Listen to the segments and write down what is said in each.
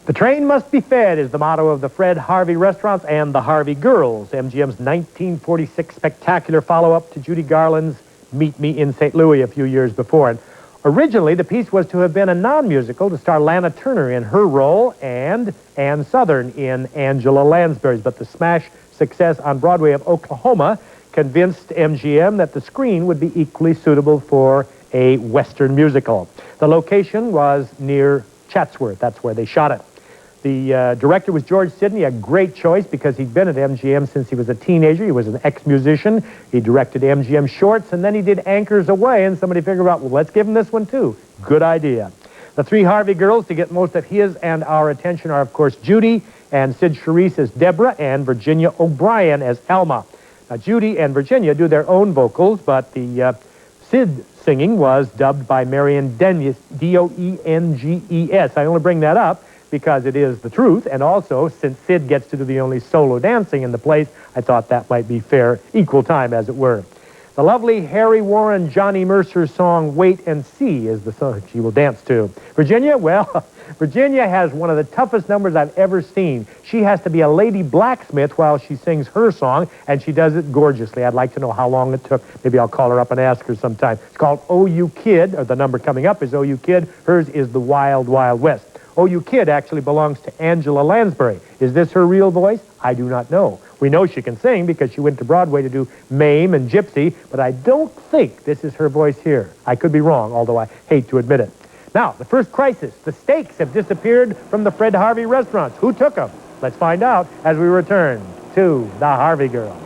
The train must be fed is the motto of the Fred Harvey restaurants and the Harvey Girls, MGM's 1946 spectacular follow-up to Judy Garland's Meet Me in St. Louis a few years before. And originally, the piece was to have been a non-musical to star Lana Turner in her role and Ann Sothern in Angela Lansbury's, but the smash success on Broadway of Oklahoma convinced MGM that the screen would be equally suitable for a Western musical. The location was near Chatsworth. That's where they shot it. The director was George Sidney, a great choice because he'd been at MGM since he was a teenager. He was an ex-musician. He directed MGM shorts, and then he did Anchors Away, and somebody figured out, well, let's give him this one, too. Good idea. The three Harvey Girls, to get most of his and our attention, are, of course, Judy and Sid Charisse as Deborah and Virginia O'Brien as Alma. Now, Judy and Virginia do their own vocals, but the Sid singing was dubbed by Marion Denges, D-O-E-N-G-E-S. I only bring that up because it is the truth, and also, since Sid gets to do the only solo dancing in the place, I thought that might be fair, equal time, as it were. The lovely Harry Warren, Johnny Mercer song, Wait and See, is the song she will dance to. Virginia, well, Virginia has one of the toughest numbers I've ever seen. She has to be a lady blacksmith while she sings her song, and she does it gorgeously. I'd like to know how long it took. Maybe I'll call her up and ask her sometime. It's called Oh You Kid, or the number coming up is Oh You Kid. Hers is The Wild Wild West. Oh You Kid actually belongs to Angela Lansbury. Is this her real voice? I do not know. We know she can sing because she went to Broadway to do Mame and Gypsy, but I don't think this is her voice here. I could be wrong, although I hate to admit it. Now, the first crisis. The steaks have disappeared from the Fred Harvey restaurants. Who took them? Let's find out as we return to the Harvey Girls.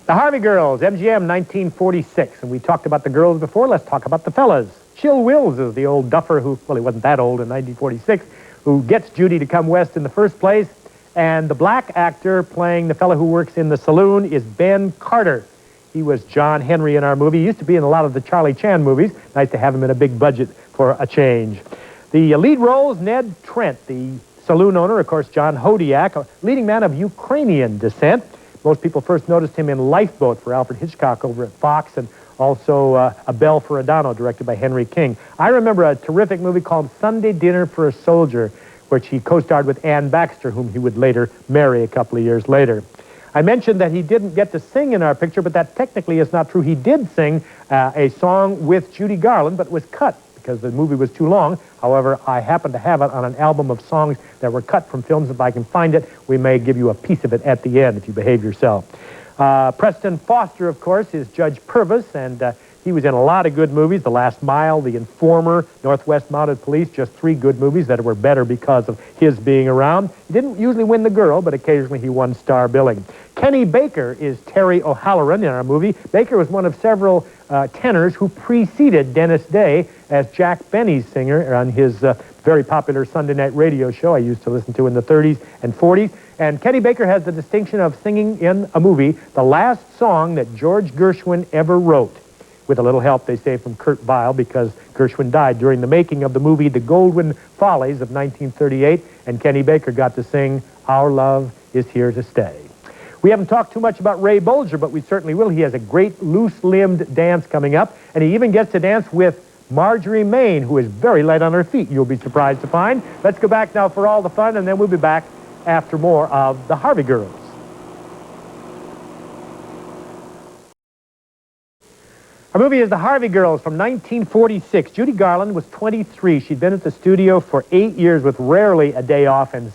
The Harvey Girls, MGM 1946. And we talked about the girls before. Let's talk about the fellas. Chill Wills is the old duffer who, well, he wasn't that old in 1946, who gets Judy to come west in the first place. And the black actor playing the fellow who works in the saloon is Ben Carter. He was John Henry in our movie. He used to be in a lot of the Charlie Chan movies. Nice to have him in a big budget for a change. The lead roles, Ned Trent, the saloon owner, of course, John Hodiak, a leading man of Ukrainian descent. Most people first noticed him in Lifeboat for Alfred Hitchcock over at Fox, and also A Bell for Adano, directed by Henry King. I remember a terrific movie called Sunday Dinner for a Soldier, which he co-starred with Ann Baxter, whom he would later marry a couple of years later. I mentioned that he didn't get to sing in our picture, but that technically is not true. He did sing a song with Judy Garland, but it was cut because the movie was too long. However, I happen to have it on an album of songs that were cut from films. If I can find it, we may give you a piece of it at the end if you behave yourself. Preston Foster, of course, is Judge Purvis, and he was in a lot of good movies. The Last Mile, The Informer, Northwest Mounted Police, just three good movies that were better because of his being around. He didn't usually win the girl, but occasionally he won star billing. Kenny Baker is Terry O'Halloran in our movie. Baker was one of several tenors who preceded Dennis Day as Jack Benny's singer on his very popular Sunday night radio show I used to listen to in the 30s and 40s. And Kenny Baker has the distinction of singing in a movie the last song that George Gershwin ever wrote, with a little help, they say, from Kurt Weill, because Gershwin died during the making of the movie The Goldwyn Follies of 1938, and Kenny Baker got to sing Our Love Is Here to Stay. We haven't talked too much about Ray Bolger, but we certainly will. He has a great loose-limbed dance coming up, and he even gets to dance with Marjorie Main, who is very light on her feet, you'll be surprised to find. Let's go back now for all the fun, and then we'll be back after more of the Harvey Girls. Our movie is The Harvey Girls from 1946. Judy Garland was 23. She'd been at the studio for 8 years with rarely a day off and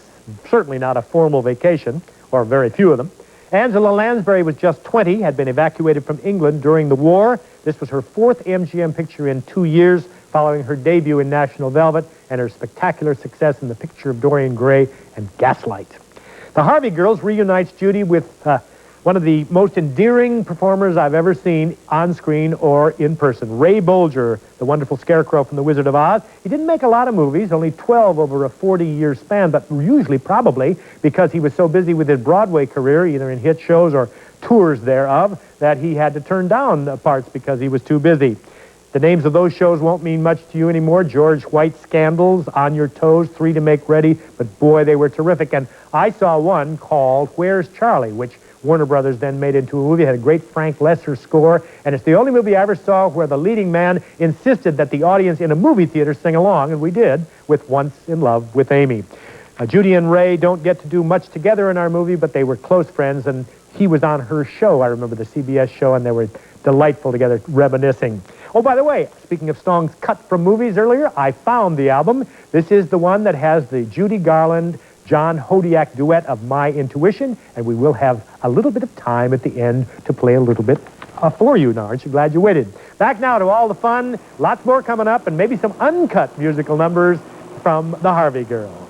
certainly not a formal vacation, or very few of them. Angela Lansbury was just 20, had been evacuated from England during the war. This was her fourth MGM picture in 2 years, following her debut in National Velvet and her spectacular success in The Picture of Dorian Gray and Gaslight. The Harvey Girls reunites Judy with one of the most endearing performers I've ever seen on screen or in person, Ray Bolger, the wonderful scarecrow from The Wizard of Oz. He didn't make a lot of movies, only 12 over a 40-year span, but usually probably because he was so busy with his Broadway career, either in hit shows or tours thereof, that he had to turn down parts because he was too busy. The names of those shows won't mean much to you anymore. George White Scandals, On Your Toes, Three to Make Ready, but boy, they were terrific. And I saw one called Where's Charlie, which Warner Brothers then made into a movie. It had a great Frank Lesser score, and it's the only movie I ever saw where the leading man insisted that the audience in a movie theater sing along, and we did, with Once in Love with Amy. Judy and Ray don't get to do much together in our movie, but they were close friends, and he was on her show. I remember the CBS show, and they were delightful together, reminiscing. Oh, by the way, speaking of songs cut from movies earlier, I found the album. This is the one that has the Judy Garland, John Hodiak duet of My Intuition, and we will have a little bit of time at the end to play a little bit for you. Now, aren't you glad you waited? Back now to all the fun, lots more coming up, and maybe some uncut musical numbers from the Harvey Girls.